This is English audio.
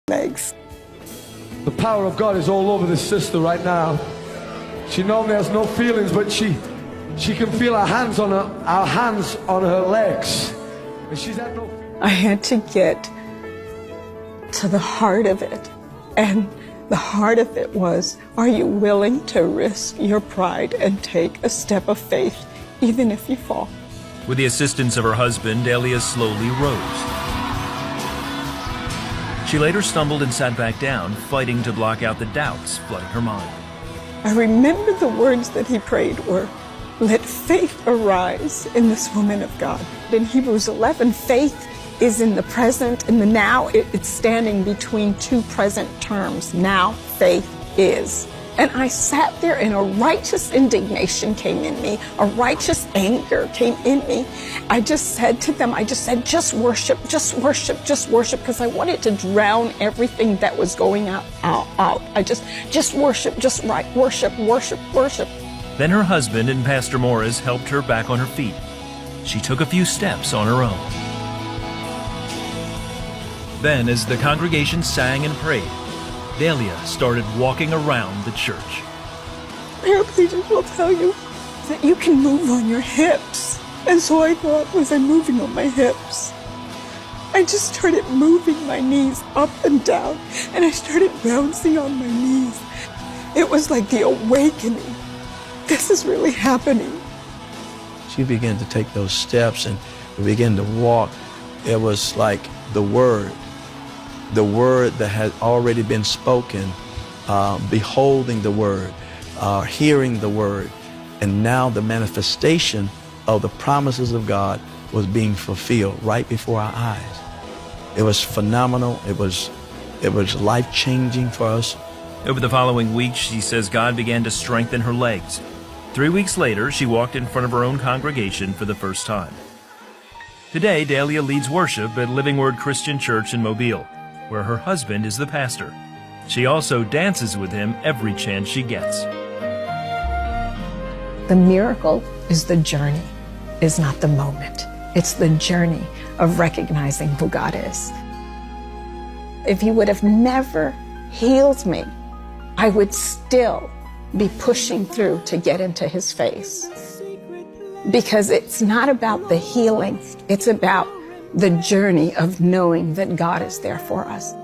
legs. The power of God is all over this sister right now. She normally has no feelings, but she can feel our hands on her legs. And she's had no. I had to get to the heart of it. And the heart of it was, are you willing to risk your pride and take a step of faith, even if you fall? With the assistance of her husband, Delia slowly rose. She later stumbled and sat back down, fighting to block out the doubts flooding her mind. I remember the words that he prayed were, let faith arise in this woman of God. In Hebrews 11, faith is in the present and the now. It's standing between two present terms. Now faith is. And I sat there and a righteous indignation came in me, a righteous anger came in me. I just said to them, just worship, just worship, just worship, because I wanted to drown everything that was going out. I just worship, just right, worship, worship, worship. Then her husband and Pastor Morris helped her back on her feet. She took a few steps on her own. Then, as the congregation sang and prayed, Delia started walking around the church. Paraplegics will tell you that you can move on your hips. And so I thought, was I moving on my hips? I just started moving my knees up and down, and I started bouncing on my knees. It was like the awakening. This is really happening. She began to take those steps and we began to walk. It was like the word that had already been spoken, beholding the word, hearing the word, and now the manifestation of the promises of God was being fulfilled right before our eyes. It was phenomenal. It was life-changing for us. Over the following weeks, she says God began to strengthen her legs. 3 weeks later, she walked in front of her own congregation for the first time. Today, Delia leads worship at Living Word Christian Church in Mobile, where her husband is the pastor. She also dances with him every chance she gets. The miracle is the journey, is not the moment. It's the journey of recognizing who God is. If He would have never healed me, I would still be pushing through to get into His face. Because it's not about the healing, it's about the journey of knowing that God is there for us.